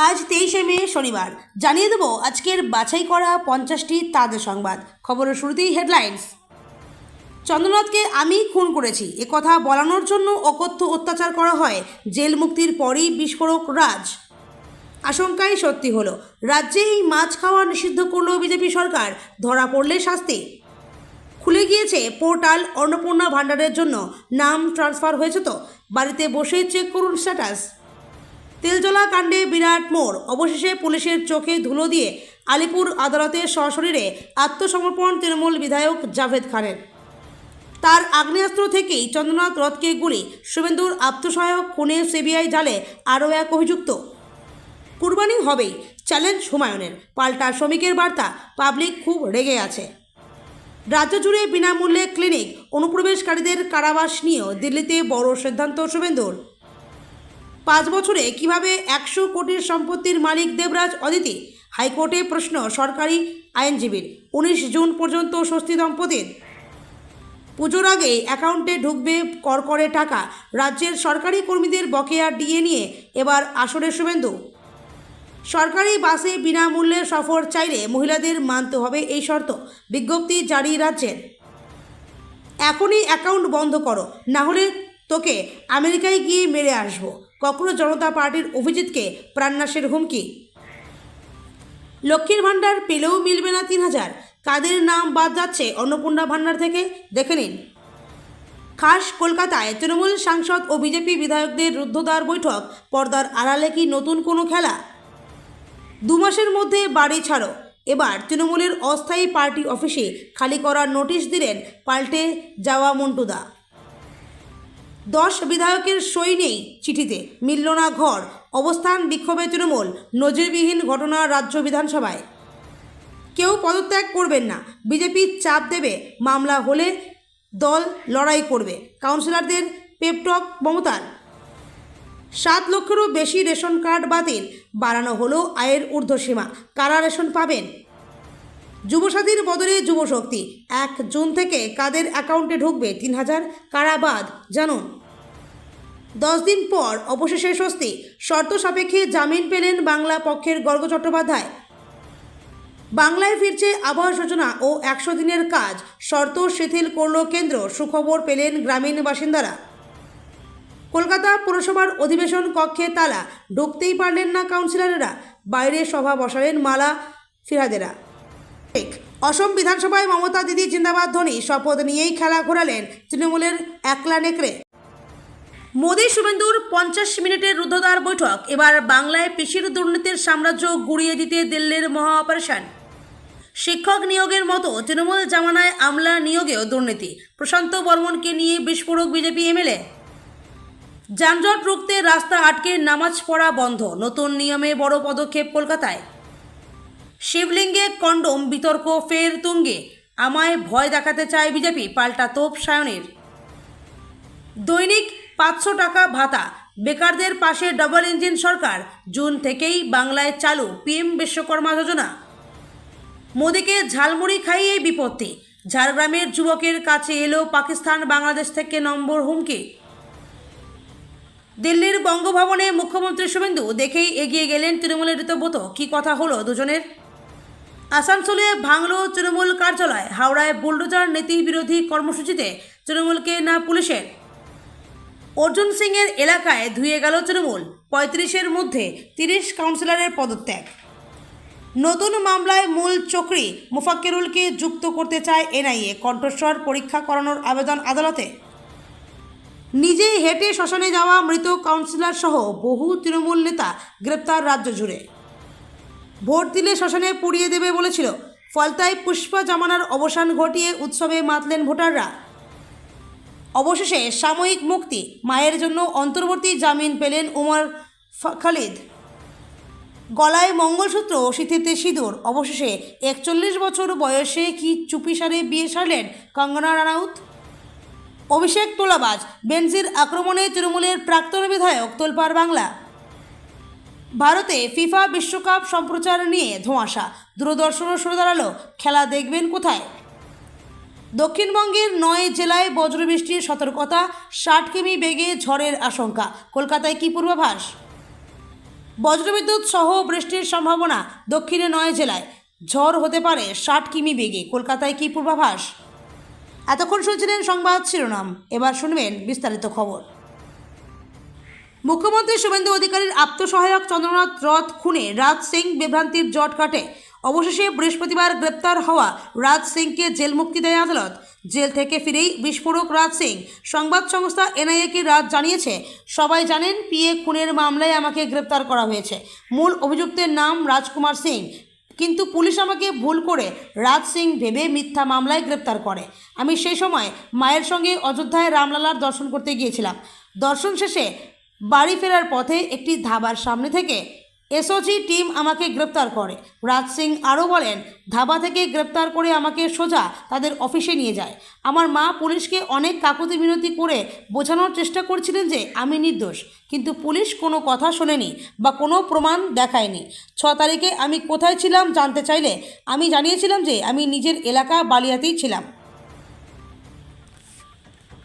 আজ 23শে মে শনিবার জানিয়ে দেব আজকের বাছাই করা 50টি তাজা সংবাদ। খবরের শুরুতেই হেডলাইন্স। চন্দ্রনাথকে আমি খুন করেছি এ কথা বলানোর জন্য অকথ্য অত্যাচার করা হয়, জেল মুক্তির পরই বিস্ফোরক রাজ। আশঙ্কাই সত্যি হলো, রাজ্যে এই মাছ খাওয়া নিষিদ্ধ করল বিজেপি সরকার, ধরা পড়লে শাস্তি। খুলে গিয়েছে পোর্টাল অন্নপূর্ণা ভাণ্ডারের জন্য, নাম ট্রান্সফার হয়েছে তো বাড়িতে বসে চেক করুন স্ট্যাটাস। তেলজলা কাণ্ডে বিরাট মোড়, অবশেষে পুলিশের চোখে ধুলো দিয়ে আলিপুর আদালতে সশরীরে আত্মসমর্পণ তৃণমূল বিধায়ক জাভেদ খানের। তার আগ্নেয়াস্ত্র থেকেই চন্দ্রনাথ রথকে গুলি, শুভেন্দুর আত্মসহায়ক খুনে সিবিআই জালে আরও এক অভিযুক্ত। কুরবানি হবেই, চ্যালেঞ্জ হুমায়ুনের, পাল্টা শ্রমিকের বার্তা, পাবলিক খুব রেগে আছে। রাজ্য জুড়ে বিনামূল্যে ক্লিনিক, অনুপ্রবেশকারীদের কারাবাস নিয়েও দিল্লিতে বড় সিদ্ধান্ত শুভেন্দুর। 5 বছরে কিভাবে 100 কোটির সম্পত্তির মালিক দেবরাজ অদিতি, হাইকোর্টে প্রশ্ন সরকারি আইনজীবীর। 19 জুন পর্যন্ত স্বস্তি দম্পতির। পুজোর আগে অ্যাকাউন্টে ঢুকবে করকরে টাকা, রাজ্যের সরকারি কর্মীদের বকেয়া ডিএ নিয়ে এবার আসরে শুভেন্দু। সরকারি বাসে বিনামূল্যে সফর চাইলে মহিলাদের মানতে হবে এই শর্ত, বিজ্ঞপ্তি জারি রাজ্যের। এখনই অ্যাকাউন্ট বন্ধ করো, না হলে তোকে আমেরিকায় গিয়ে মেরে আসবো, কখনো জনতা পার্টির অভিজিৎকে প্রাণনাশের হুমকি। লক্ষ্মীর ভাণ্ডার পেলেও মিলবে না 3000, কাদের নাম বাদ যাচ্ছে অন্নপূর্ণা ভাণ্ডার থেকে দেখে নিন। খাস কলকাতায় তৃণমূল সাংসদ ও বিজেপি বিধায়কদের রুদ্ধদ্বার বৈঠক, পর্দার আড়ালে কি নতুন কোনো খেলা? 2 মাসের মধ্যে বাড়ি ছাড়ো, এবার তৃণমূলের অস্থায়ী পার্টি অফিসে খালি করার নোটিশ দিলেন পাল্টে যাওয়া মন্টুদা। 10 বিধায়কের সই নেই চিঠিতে, মিলল না ঘর, অবস্থান বিক্ষোভে তৃণমূল, নজিরবিহীন ঘটনা রাজ্য বিধানসভায়। কেউ পদত্যাগ করবেন না, বিজেপি চাপ দেবে, মামলা হলে দল লড়াই করবে, কাউন্সিলরদের পেপটক মমতার। 7 লক্ষেরও বেশি রেশন কার্ড বাতিল, বাড়ানো হলো আয়ের ঊর্ধ্বসীমা, কারা রেশন পাবেন? যুবসাথীর বদলে যুবশক্তি, 1 জুন থেকে কাদের অ্যাকাউন্টে ঢুকবে 3000, কারা বাদ জানুন। 10 দিন পর অবশেষে স্বস্তি, শর্ত সাপেক্ষে জামিন পেলেন বাংলা পক্ষের গর্গ চট্টোপাধ্যায়। বাংলায় ফিরছে আবাস যোজনা ও 100 দিনের কাজ, শর্ত শিথিল করল কেন্দ্র, সুখবর পেলেন গ্রামীণ বাসিন্দারা। কলকাতা পুরসভার অধিবেশন কক্ষে তালা, ঢুকতেই পারলেন না কাউন্সিলরেরা, বাইরে সভা বসালেন মালা ফিরহাদেরা। অসম বিধানসভায় মমতা দিদি জিন্দাবাদ ধ্বনি, শপথ নিয়েই খেলা ঘোরালেন তৃণমূলের একলা নেকড়ে। মোদি শুভেন্দুর 50 মিনিটের রুদ্ধদ্বার বৈঠক, এবার বাংলায় পিসির দুর্নীতির সাম্রাজ্য গুড়িয়ে দিতে দিল্লির মহা অপারেশন। শিক্ষক নিয়োগের মতো তৃণমূল জামানায় আমলা নিয়োগেও দুর্নীতি, প্রশান্ত বর্মনকে নিয়ে বিস্ফোরক বিজেপি এমএলএ। যানজট রুখতে রাস্তা আটকে নামাজ পড়া বন্ধ, নতুন নিয়মে বড় পদক্ষেপ কলকাতায়। শিবলিঙ্গে কন্ডোম বিতর্ক ফের তুঙ্গে, আমায় ভয় দেখাতে চায় বিজেপি, পাল্টা তোপ সায়নের। দৈনিক 500 টাকা ভাতা, বেকারদের পাশে ডাবল ইঞ্জিন সরকার, জুন থেকেই বাংলায় চালু পিএম বিশ্বকর্মা যোজনা। মোদিকে ঝালমুড়ি খাইয়ে বিপত্তি, ঝাড়গ্রামের যুবকের কাছে এলো পাকিস্তান বাংলাদেশ থেকে নম্বর হুমকি। দিল্লির বঙ্গভবনে মুখ্যমন্ত্রী শুভেন্দু দেখেই এগিয়ে গেলেন তৃণমূলের ঋতব্রত, কি কথা হলো দুজনের। আসানসোলে ভাঙল তৃণমূল কার্যালয়, হাওড়ায় বুলডোজার নীতি বিরোধী কর্মসূচিতে তৃণমূলকে না পুলিশের। অর্জুন সিংয়ের এলাকায় ধুয়ে গেল তৃণমূল, 35-এর মধ্যে 30 কাউন্সিলরের পদত্যাগ। নতুন মামলায় মূল চক্রী মোফাক্কেরুলকে যুক্ত করতে চায় এনআইএ, কণ্ঠস্বর পরীক্ষা করানোর আবেদন আদালতে। নিজে হেঁটে শ্মশানে যাওয়া মৃত কাউন্সিলর সহ বহু তৃণমূল নেতা গ্রেপ্তার রাজ্য জুড়ে। ভোট দিলে শ্মশানে পুড়িয়ে দেবে বলেছিল, ফলতায় পুষ্পা জামানার অবসান ঘটিয়ে উৎসবে মাতলেন ভোটাররা। অবশেষে সাময়িক মুক্তি, মায়ের জন্য অন্তর্বর্তী জামিন পেলেন উমর খালিদ। গলায় মঙ্গলসূত্র, সিঁথিতে সিঁদুর, অবশেষে 41 বছর বয়সে কি চুপিসারে বিয়ে সারলেন কঙ্গনা রানাউত। অভিষেক তোলাবাজ, বেনজির আক্রমণে তৃণমূলের প্রাক্তন বিধায়ক তোলপাড় বাংলা। ভারতে ফিফা বিশ্বকাপ সম্প্রচার নিয়ে ধোঁয়াশা, দূরদর্শনও সরে দাঁড়ালো, খেলা দেখবেন কোথায়। দক্ষিণবঙ্গের 9 জেলায় বজ্রবৃষ্টির সতর্কতা, 60 কিমি বেগে ঝড়ের আশঙ্কা, কলকাতায় কি পূর্বাভাস। বজ্রবিদ্যুৎ সহ বৃষ্টির সম্ভাবনা, দক্ষিণে 9 জেলায় ঝড় হতে পারে 60 কিমি বেগে। কলকাতায় কি পূর্বাভাস? এতক্ষণ শুনছিলেন সংবাদ শিরোনাম, এবার শুনবেন বিস্তারিত খবর। মুখ্যমন্ত্রী শুভেন্দু অধিকারীর আত্মসহায়ক চন্দ্রনাথ রথ খুনে রাজ সিং বিভ্রান্তির জট কাটে। অবশেষে বৃহস্পতিবার গ্রেপ্তার হওয়া রাজ সিংকে জেল মুক্তি দেয় আদালত। জেল থেকে ফিরেই বিস্ফোরক রাজ সিং। সংবাদ সংস্থা এনআইএকে রাজ জানিয়েছে, সবাই জানেন পিএ খুনের মামলায় আমাকে গ্রেপ্তার করা হয়েছে। মূল অভিযুক্তের নাম রাজকুমার সিং, কিন্তু পুলিশ আমাকে ভুল করে রাজ সিং ভেবে মিথ্যা মামলায় গ্রেপ্তার করে। আমি সেই সময় মায়ের সঙ্গে অযোধ্যায় রামলালার দর্শন করতে গিয়েছিলাম। দর্শন শেষে বাড়ি ফেরার পথে একটি ধাবার সামনে থেকে এসওজি টিম আমাকে গ্রেপ্তার করে। রাজ সিং আরও বলেন, ধাবা থেকে গ্রেপ্তার করে আমাকে সোজা তাদের অফিসে নিয়ে যায়। আমার মা পুলিশকে অনেক কাকুতি মিনতি করে বোঝানোর চেষ্টা করছিলেন যে আমি নির্দোষ, কিন্তু পুলিশ কোনো কথা শোনেনি বা কোনো প্রমাণ দেখায়নি। 6 তারিখে আমি কোথায় ছিলাম জানতে চাইলে আমি জানিয়েছিলাম যে আমি নিজের এলাকা বালিয়াতেই ছিলাম।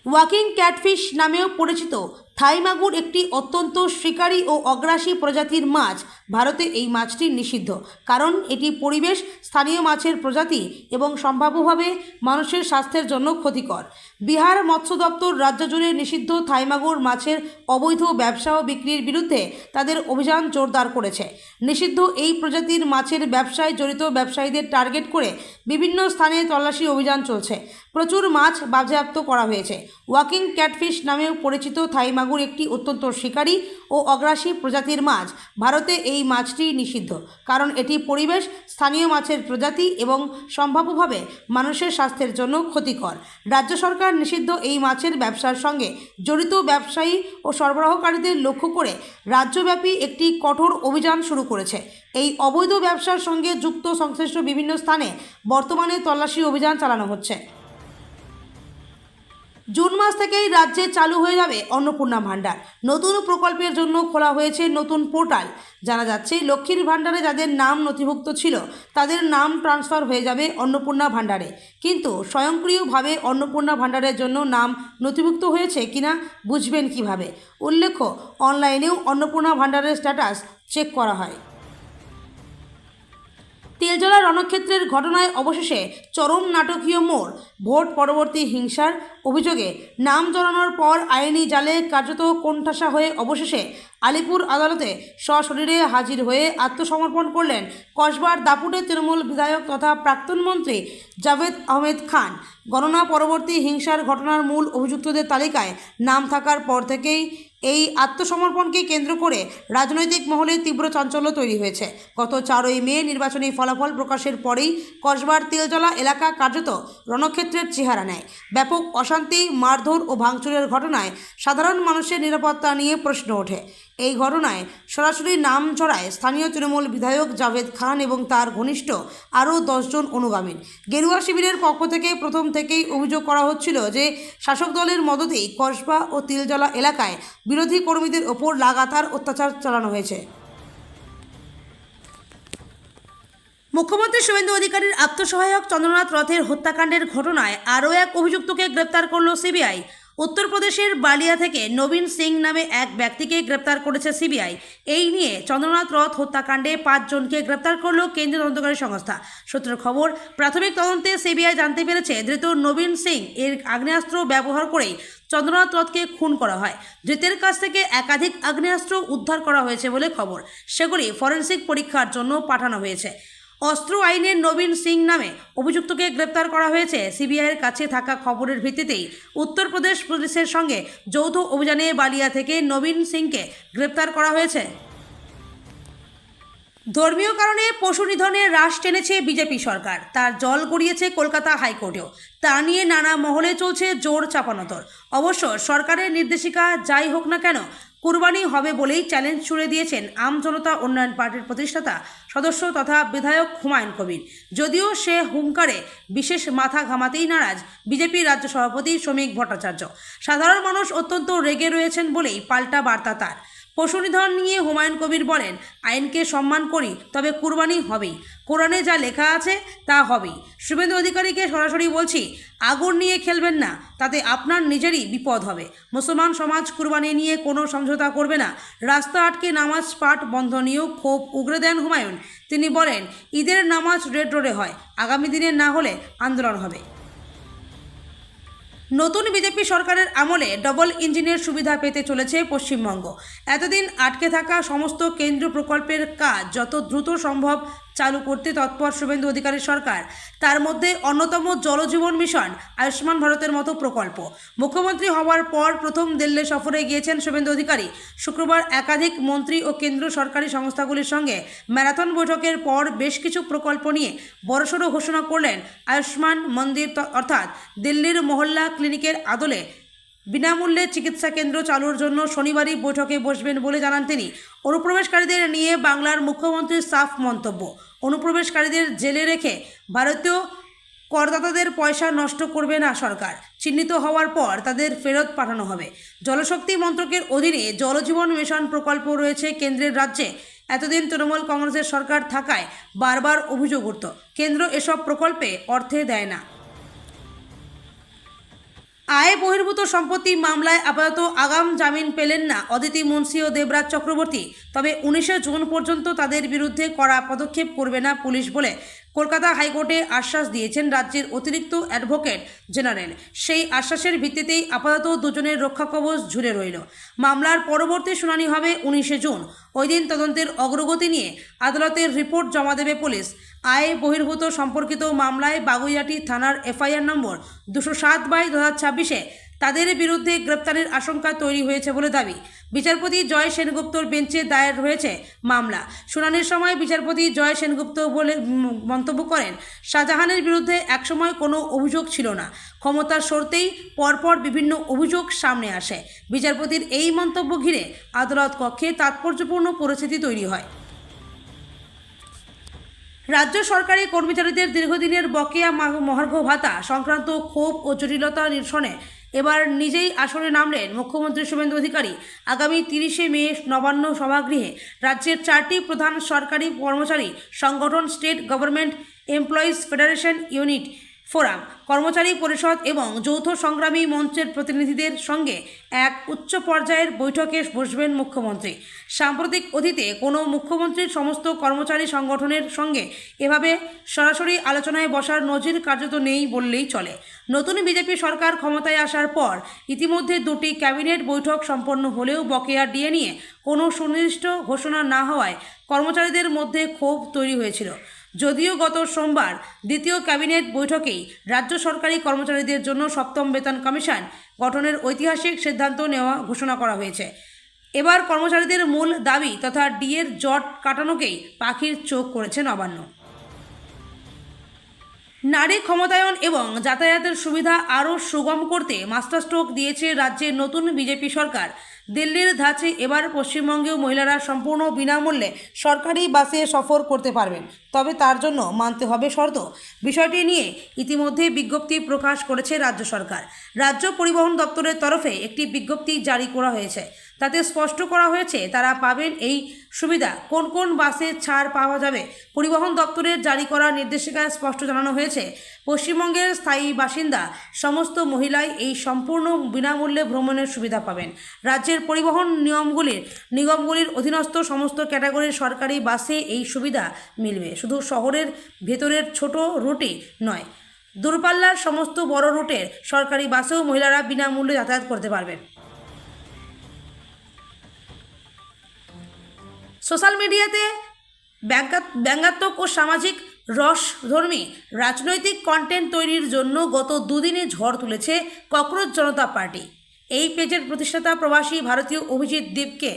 ওয়াকিং ক্যাটফিশ নামেও পরিচিত থাই মাগুর একটি অত্যন্ত শিকারী ও অগ্রাসী প্রজাতির মাছ। ভারতে এই মাছটি নিষিদ্ধ, কারণ এটি পরিবেশ, স্থানীয় মাছের প্রজাতি এবং সম্ভাব্যভাবে মানুষের স্বাস্থ্যের জন্য ক্ষতিকর। বিহার মৎস্য দপ্তর রাজ্য জুড়ে নিষিদ্ধ থাই মাগুর মাছের অবৈধ ব্যবসা ও বিক্রির বিরুদ্ধে তাদের অভিযান জোরদার করেছে। নিষিদ্ধ এই প্রজাতির মাছের ব্যবসায় জড়িত ব্যবসায়ীদের টার্গেট করে বিভিন্ন স্থানে তল্লাশি অভিযান চলছে। প্রচুর মাছ বাজেয়াপ্ত করা হয়েছে। ওয়াকিং ক্যাটফিশ নামেও পরিচিত থাই মাগুর একটি অত্যন্ত শিকারী ও অগ্রাসী প্রজাতির মাছ। ভারতে এই মাছটি নিষিদ্ধ, কারণ এটি পরিবেশ, স্থানীয় মাছের প্রজাতি এবং সম্ভাব্যভাবে মানুষের স্বাস্থ্যের জন্য ক্ষতিকর। রাজ্য সরকার নিষিদ্ধ এই মাছের ব্যবসার সঙ্গে জড়িত ব্যবসায়ী ও সরবরাহকারীদের লক্ষ্য করে রাজ্যব্যাপী একটি কঠোর অভিযান শুরু করেছে। এই অবৈধ ব্যবসার সঙ্গে যুক্ত সংশ্লিষ্ট বিভিন্ন স্থানে বর্তমানে তল্লাশি অভিযান চালানো হচ্ছে। জুন মাস থেকেই রাজ্যে চালু হয়ে যাবে অন্নপূর্ণা ভাণ্ডার। নতুন প্রকল্পের জন্য খোলা হয়েছে নতুন পোর্টাল। জানা যাচ্ছে, লক্ষ্মীর ভাণ্ডারে যাদের নাম নথিভুক্ত ছিল তাদের নাম ট্রান্সফার হয়ে যাবে অন্নপূর্ণা ভাণ্ডারে, কিন্তু স্বয়ংক্রিয়ভাবে অন্নপূর্ণা ভাণ্ডারের জন্য নাম নথিভুক্ত হয়েছে কিনা বুঝবেন কিভাবে? উল্লেখ্য, অনলাইনেও অন্নপূর্ণা ভাণ্ডারের স্ট্যাটাস চেক করা হয়। তেলজলা রণক্ষেত্রের ঘটনায় অবশেষে চরম নাটকীয় মোড়। ভোট পরবর্তী হিংসার অভিযোগে নাম জড়ানোর পর আইনি জালে কার্যত কোণঠাসা হয়ে অবশেষে আলিপুর আদালতে সশরীরে হাজির হয়ে আত্মসমর্পণ করলেন কসবার দাপুটের তৃণমূল বিধায়ক তথা প্রাক্তন মন্ত্রী জাভেদ আহমেদ খান। গণনা পরবর্তী হিংসার ঘটনার মূল অভিযুক্তদের তালিকায় নাম থাকার পর থেকেই এই আত্মসমর্পণকে কেন্দ্র করে রাজনৈতিক মহলে তীব্র চাঞ্চল্য তৈরি হয়েছে। গত 4ই মে নির্বাচনী ফলাফল প্রকাশের পরেই কসবার তেলজলা এলাকা কার্যত রণক্ষেত্রের চেহারা নেয়। ব্যাপক অশান্তি, মারধর ও ভাঙচুরের ঘটনায় সাধারণ মানুষের নিরাপত্তা নিয়ে প্রশ্ন ওঠে। এই ঘটনায় সরাসরি নাম জড়ায় স্থানীয় তৃণমূল বিধায়ক জাভেদ খান এবং তার ঘনিষ্ঠ আরও 10 জন অনুগামীর। গেরুয়া শিবিরের পক্ষ থেকে প্রথম থেকেই অভিযোগ করা হচ্ছিল যে শাসক দলের মদতেই কসবা ও তিলজলা এলাকায় বিরোধী কর্মীদের ওপর লাগাতার অত্যাচার চালানো হয়েছে। মুখ্যমন্ত্রী শুভেন্দু অধিকারীর আত্মসহায়ক চন্দ্রনাথ রথের হত্যাকাণ্ডের ঘটনায় আরও এক অভিযুক্তকে গ্রেপ্তার করল সিবিআই। উত্তরপ্রদেশের বালিয়া থেকে নবীন সিং নামে এক ব্যক্তিকে গ্রেপ্তার করেছে সিবিআই। এই নিয়ে চন্দ্রনাথ রথ হত্যাকাণ্ডে 5 জনকে গ্রেপ্তার করল কেন্দ্রীয় তদন্তকারী সংস্থা। সূত্রের খবর, প্রাথমিক তদন্তে সিবিআই জানতে পেরেছে ধৃত নবীন সিং এর আগ্নেয়াস্ত্র ব্যবহার করেই চন্দ্রনাথ রথকে খুন করা হয়। ধৃতের কাছ থেকে একাধিক আগ্নেয়াস্ত্র উদ্ধার করা হয়েছে বলে খবর। সেগুলি ফরেনসিক পরীক্ষার জন্য পাঠানো হয়েছে। অস্ত্র আইনের নবীন সিং নামে অভিযুক্তকে গ্রেপ্তার করা হয়েছে। সিবিআইয়ের কাছে থাকা খবরের ভিত্তিতেই উত্তরপ্রদেশ পুলিশের সঙ্গে যৌথ অভিযানে বালিয়া থেকে নবীন সিংকে গ্রেপ্তার করা হয়েছে। ধর্মীয় কারণে পশু নিধনের রাশ টেনেছে বিজেপি সরকার, তার জল গড়িয়েছে কলকাতা হাইকোর্টেও। তা নিয়ে নানা মহলে চলছে জোর চাপানোতর। অবশ্য সরকারের নির্দেশিকা যাই হোক না কেন, কুরবানি হবে বলেই চ্যালেঞ্জ ছুড়ে দিয়েছেন আম জনতা উন্নয়ন পার্টির প্রতিষ্ঠাতা সদস্য তথা বিধায়ক হুমায়ুন কবির। যদিও সে হুঙ্কারে বিশেষ মাথা ঘামাতেই নারাজ বিজেপির রাজ্য সভাপতি শ্রমিক ভট্টাচার্য। সাধারণ মানুষ অত্যন্ত রেগে রয়েছেন বলেই পাল্টা বার্তা তার। পশু নিধন নিয়ে হুমায়ুন কবির বলেন, আইনকে সম্মান করি, তবে কুরবানি হবেই, কোরআনে যা লেখা আছে তা হবেই। শুভেন্দু অধিকারীকে সরাসরি বলছি, আগুন নিয়ে খেলবেন না, তাতে আপনার নিজেরই বিপদ হবে। মুসলমান সমাজ কুরবানি নিয়ে কোনো সমঝোতা করবে না। রাস্তা আটকে নামাজ পাঠ বন্ধ নিয়েও ক্ষোভ উগরে দেন হুমায়ুন। তিনি বলেন, ঈদের নামাজ রেড রোডে হয়, আগামী দিনে না হলে আন্দোলন হবে। নতুন বিজেপি সরকারের আমলে ডবল ইঞ্জিনের সুবিধা পেতে চলেছে পশ্চিমবঙ্গ। এতদিন আটকে থাকা সমস্ত কেন্দ্রীয় প্রকল্পের কাজ যত দ্রুত সম্ভব চালু করতে তৎপর শুভেন্দু অধিকারী সরকার। তার মধ্যে অন্যতম জলজীবন মিশন, আয়ুষ্মান ভারতের মতো প্রকল্প। মুখ্যমন্ত্রী হওয়ার পর প্রথম দিল্লি সফরে গিয়েছেন শুভেন্দু অধিকারী। শুক্রবার একাধিক মন্ত্রী ও কেন্দ্র সরকারি সংস্থাগুলির সঙ্গে ম্যারাথন বৈঠকের পর বেশ কিছু প্রকল্প নিয়ে বড়সড় ঘোষণা করলেন। আয়ুষ্মান মন্দির অর্থাৎ দিল্লির মহল্লা ক্লিনিকের আদলে বিনামূল্যে চিকিৎসা কেন্দ্র চালুর জন্য শনিবারই বৈঠকে বসবেন বলে জানান তিনি। অনুপ্রবেশকারীদের নিয়ে বাংলার মুখ্যমন্ত্রীর সাফ মন্তব্য, অনুপ্রবেশকারীদের জেলে রেখে ভারতীয় করদাতাদের পয়সা নষ্ট করবে না সরকার। চিহ্নিত হওয়ার পর তাদের ফেরত পাঠানো হবে। জলশক্তি মন্ত্রকের অধীনে জলজীবন মিশন প্রকল্প রয়েছে কেন্দ্রের রাজ্যে। এতদিন তৃণমূল কংগ্রেসের সরকার থাকায় বারবার অভিযোগ উঠত, কেন্দ্র এসব প্রকল্পে অর্থে দেয় না। আয় বহির্ভূত সম্পত্তি মামলায় আপাতত আগাম জামিন পেলেন না অদিতি মুন্সি ও দেবরাজ চক্রবর্তী। তবে 19 জুন পর্যন্ত তাদের বিরুদ্ধে কড়া পদক্ষেপ করবে না পুলিশ বলে কলকাতা হাইকোর্টে আশ্বাস দিয়েছেন রাজ্যের অতিরিক্ত অ্যাডভোকেট জেনারেল। সেই আশ্বাসের ভিত্তিতেই আপাতত দুজনের রক্ষাকবচ ঝুলে রইল। মামলার পরবর্তী শুনানি হবে 19 জুন। ওই দিন তদন্তের অগ্রগতি নিয়ে আদালতের রিপোর্ট জমা দেবে পুলিশ। আয় বহির্ভূত সম্পর্কিত মামলায় বাগুইআটি থানার এফআইআর নম্বর 207/2026-এ তাদের বিরুদ্ধে গ্রেপ্তারের আশঙ্কা তৈরি হয়েছে বলে দাবি। বিচারপতি জয় সেনগুপ্তর বেঞ্চে দায়ের হয়েছে মামলা। শুনানির সময় বিচারপতি জয় সেনগুপ্ত মন্তব্য করেন, শাহজাহানের বিরুদ্ধে একসময় কোনো অভিযোগ ছিল না, ক্ষমতার সরতেই পরপর বিভিন্ন অভিযোগ সামনে আসে। বিচারপতির এই মন্তব্য ঘিরে আদালত কক্ষে তাৎপর্যপূর্ণ পরিস্থিতি তৈরি হয়। রাজ্য সরকারি কর্মচারীদের দীর্ঘদিনের বকেয়া মহার্ঘ ভাতা সংক্রান্ত ক্ষোভ ও জটিলতা নিরসনে এবার নিজেই আসরে নামলেন মুখ্যমন্ত্রী শুভেন্দু অধিকারী। আগামী 30 মে নবান্ন সভাগৃহে রাজ্যের 4টি প্রধান সরকারি কর্মচারী সংগঠন, state government employees federation, unit forum, কর্মচারী পরিষদ এবং যৌথ সংগ্রামী মঞ্চের প্রতিনিধিদের সঙ্গে এক উচ্চ পর্যায়ের বৈঠকে বসবেন মুখ্যমন্ত্রী। সাম্প্রতিক অতীতে কোনো মুখ্যমন্ত্রীর সমস্ত কর্মচারী সংগঠনের সঙ্গে এভাবে সরাসরি আলোচনায় বসার নজির কার্যত নেই বললেই চলে। নতুন বিজেপি সরকার ক্ষমতায় আসার পর ইতিমধ্যে 2টি ক্যাবিনেট বৈঠক সম্পন্ন হলেও বকেয়া ডিএ নিয়ে কোনো সুনির্দিষ্ট ঘোষণা না হওয়ায় কর্মচারীদের মধ্যে ক্ষোভ তৈরি হয়েছিল। যদিও গত সোমবার দ্বিতীয় ক্যাবিনেট বৈঠকেই রাজ্য সরকারি কর্মচারীদের জন্য 7ম বেতন কমিশন গঠনের ঐতিহাসিক সিদ্ধান্ত নেওয়া ঘোষণা করা হয়েছে। এবার কর্মচারীদের মূল দাবি তথা ডিএর জট কাটানোকেই পাখির চোখ করেছে নবান্ন। নারী ক্ষমতায়ন এবং যাতায়াতের সুবিধা আরও সুগম করতে মাস্টারস্ট্রোক দিয়েছে রাজ্যের নতুন বিজেপি সরকার। দিল্লির ধাঁচে এবার পশ্চিমবঙ্গেও মহিলারা সম্পূর্ণ বিনামূল্যে সরকারি বাসে সফর করতে পারবেন, তবে তার জন্য মানতে হবে শর্ত। বিষয়টি নিয়ে ইতিমধ্যে বিজ্ঞপ্তি প্রকাশ করেছে রাজ্য সরকার। রাজ্য পরিবহন দপ্তরের তরফে একটি বিজ্ঞপ্তি জারি করা হয়েছে। তাতে স্পষ্ট করা হয়েছে তারা পাবেন এই সুবিধা, কোন কোন বাসে ছাড় পাওয়া যাবে। পরিবহন দপ্তরের জারি করা নির্দেশিকায় স্পষ্ট জানানো হয়েছে, পশ্চিমবঙ্গের স্থায়ী বাসিন্দা সমস্ত মহিলাই এই সম্পূর্ণ বিনামূল্যে ভ্রমণের সুবিধা পাবেন। রাজ্যের পরিবহন নিগমগুলির অধীনস্থ সমস্ত ক্যাটাগরির সরকারি বাসে এই সুবিধা মিলবে। শুধু শহরের ভেতরের ছোট রুটে নয়, দূরপাল্লার সমস্ত বড় রুটের সরকারি বাসেও মহিলারা বিনামূল্যে যাতায়াত করতে পারবেন। সোশ্যাল মিডিয়াতে ব্যঙ্গাত্মক ও সামাজিক রসধর্মী রাজনৈতিক কন্টেন্ট তৈরির জন্য গত 2 দিনে ঝড় তুলেছে ককরোচ জনতা পার্টি। এই পেজের প্রতিষ্ঠাতা প্রবাসী ভারতীয় অভিজিৎ দেবকে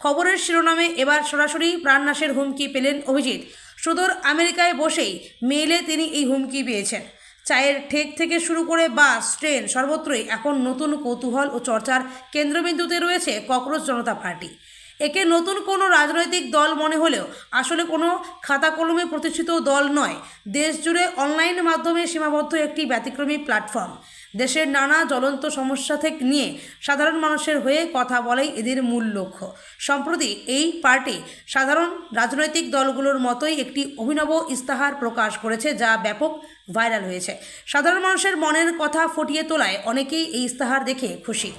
খবরের শিরোনামে এবার সরাসরি প্রাণনাশের হুমকি পেলেন অভিজিৎ। সুদূর আমেরিকায় বসেই মেইলে তিনি এই হুমকি পেয়েছেন। চায়ের ঠেক থেকে শুরু করে বাস, ট্রেন সর্বত্রই এখন নতুন কৌতূহল ও চর্চার কেন্দ্রবিন্দুতে রয়েছে ককরোচ জনতা পার্টি। একে নতুন কোনো রাজনৈতিক দল মনে হলেও আসলে কোনো খাতা কলমে প্রতিষ্ঠিত দল নয়, দেশ জুড়ে অনলাইন মাধ্যমে সীমাবদ্ধ একটি ব্যতিক্রমী প্ল্যাটফর্ম। দেশের নানা জ্বলন্ত সমস্যা থেকে নিয়ে সাধারণ মানুষের হয়ে কথা বলাই এদের মূল লক্ষ্য। সম্প্রতি এই পার্টি সাধারণ রাজনৈতিক দলগুলোর মতোই একটি অভিনব ইস্তাহার প্রকাশ করেছে, যা ব্যাপক ভাইরাল হয়েছে। সাধারণ মানুষের মনের কথা ফুটিয়ে তোলায় অনেকেই এই ইস্তাহার দেখে খুশি।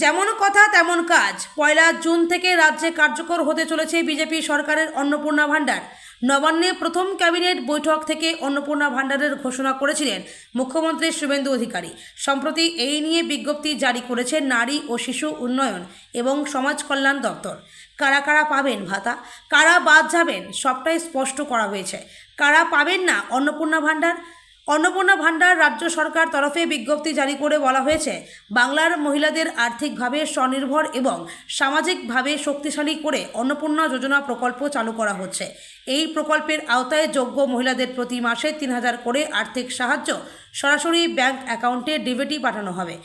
যেমন কথা তেমন কাজ। 1 জুন থেকে রাজ্যে কার্যকর হতে চলেছে বিজেপি সরকারের অন্নপূর্ণা ভাণ্ডার। নবান্নে প্রথম ক্যাবিনেট বৈঠক থেকে অন্নপূর্ণা ভাণ্ডারের ঘোষণা করেছিলেন মুখ্যমন্ত্রী শুভেন্দু অধিকারী। সম্প্রতি এই নিয়ে বিজ্ঞপ্তি জারি করেছে নারী ও শিশু উন্নয়ন এবং সমাজ কল্যাণ দপ্তর। কারা কারা পাবেন ভাতা, কারা বাদ যাবেন, সবটাই স্পষ্ট করা হয়েছে। কারা পাবেন না অন্নপূর্ণা ভাণ্ডার? অন্নপূর্ণা ভাণ্ডার রাজ্য সরকার তরফে বিজ্ঞপ্তি জারি করে বলা হয়েছে, বাংলার মহিলাদের আর্থিকভাবে স্বনির্ভর এবং সামাজিকভাবে শক্তিশালী করে অন্নপূর্ণা যোজনা প্রকল্প চালু করা হচ্ছে। এই প্রকল্পের আওতায় যোগ্য মহিলাদের প্রতি মাসে 3000 করে আর্থিক সাহায্য সরাসরি ব্যাংক অ্যাকাউন্টে ডিবিটি পাঠানো হবে।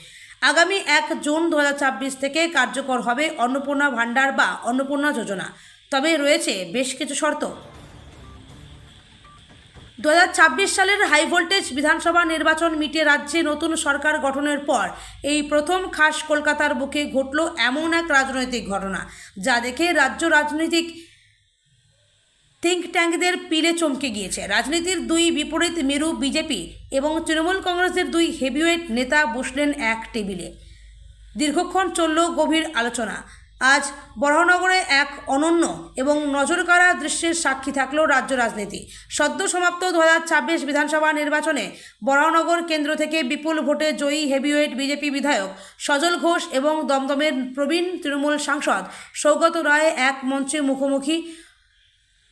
আগামী 1 জুন 2024 থেকে কার্যকর হবে অন্নপূর্ণা ভাণ্ডার বা অন্নপূর্ণা যোজনা। তবে রয়েছে বেশ কিছু শর্ত। 2024 সালের হাই ভোল্টেজ বিধানসভা নির্বাচন মিটে রাজ্যে নতুন সরকার গঠনের পর এই প্রথম খাস কলকাতার বুকে ঘটল এমন এক রাজনৈতিক ঘটনা, যা দেখে রাজ্য রাজনৈতিক থিঙ্ক ট্যাঙ্কদের পিলে চমকে গিয়েছে। রাজনীতির দুই বিপরীত মেরু বিজেপি এবং তৃণমূল কংগ্রেসের দুই হেভিওয়েট নেতা বসলেন এক টেবিলে। দীর্ঘক্ষণ চলল গভীর আলোচনা। আজ বরাহনগরে এক অনন্য এবং নজরকাড়া দৃশ্যের সাক্ষী থাকল রাজ্য রাজনীতি। সদ্য সমাপ্ত 2026 বিধানসভা নির্বাচনে বরাহনগর কেন্দ্র থেকে বিপুল ভোটে জয়ী হেভিওয়েট বিজেপি বিধায়ক সজল ঘোষ এবং দমদমের প্রবীণ তৃণমূল সাংসদ সৌগত রায় এক মঞ্চে মুখোমুখি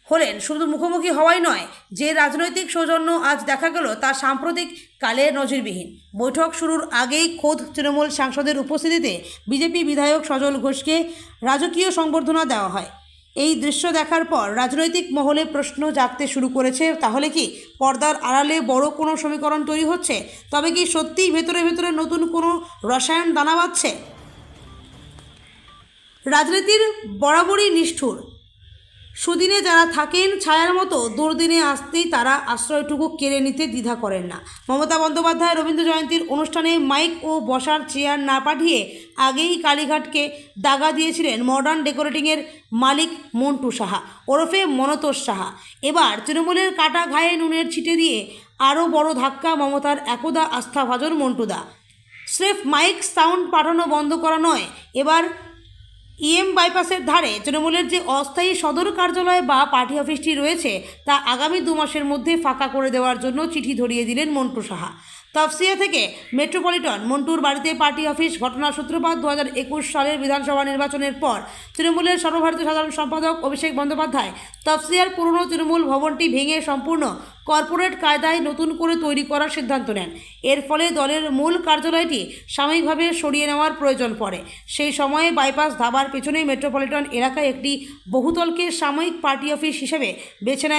হলেন। শুধু মুখোমুখি হওয়াই নয়, যে রাজনৈতিক সৌজন্য আজ দেখা গেল তা সাম্প্রতিক কালে নজিরবিহীন। বৈঠক শুরুর আগেই খোদ তৃণমূল সাংসদের উপস্থিতিতে বিজেপি বিধায়ক সজল ঘোষকে রাজকীয় সংবর্ধনা দেওয়া হয়। এই দৃশ্য দেখার পর রাজনৈতিক মহলে প্রশ্ন জাগতে শুরু করেছে, তাহলে কি পর্দার আড়ালে বড় কোনো সমীকরণ তৈরি হচ্ছে? তবে কি সত্যিই ভেতরে ভেতরে নতুন কোনো রসায়ন দানা বাঁধছে? রাজনীতির বরাবরই নিষ্ঠুর। সুদিনে যারা থাকেন ছায়ার মতো, দুর্দিনে আসতেই তারা আশ্রয়টুকু কেড়ে নিতে দ্বিধা করেন না। মমতা বন্দ্যোপাধ্যায় রবীন্দ্র জয়ন্তীর অনুষ্ঠানে মাইক ও বসার চেয়ার না পাঠিয়ে আগেই কালীঘাটকে দাগা দিয়েছিলেন মডার্ন ডেকোরেটিংয়ের মালিক মন্টু সাহা ওরফে মনতোষ সাহা। এবার তৃণমূলের কাটা ঘায়ে নুনের ছিটে দিয়ে আরও বড় ধাক্কা মমতার একদা আস্থাভাজন মন্টুদা। স্রেফ মাইক সাউন্ড পাঠানো বন্ধ করা নয়, এবার বাইপাসের ধারে তৃণমূলের যে অস্থায়ী সদর কার্যালয় বা পার্টি অফিসটি রয়েছে তা আগামী 2 মাসের মধ্যে ফাঁকা করে দেওয়ার জন্য চিঠি ধরিয়ে দিলেন মন্টু সাহা। তফসিয়া থেকে মেট্রোপলিটন মন্টুর বাড়িতে পার্টি অফিস। ঘটনার সূত্রপাত 2021 সালের বিধানসভা নির্বাচনের পর তৃণমূলের সর্বভারতীয় সাধারণ সম্পাদক অভিষেক বন্দ্যোপাধ্যায় তফসিয়ার পুরনো তৃণমূল ভবনটি ভেঙে সম্পূর্ণ কর্পোরেট কায়দায় নতুন করে তৈরি করার সিদ্ধান্ত নেন। এর ফলে দলের মূল কার্যালয়টি সাময়িকভাবে সরিয়ে নেওয়ার প্রয়োজন পড়ে। সেই সময়ে বাইপাস ধাবার পেছনেই মেট্রোপলিটন এলাকায় একটি বহুতলকে সাময়িক পার্টি অফিস হিসেবে বেছে নেয়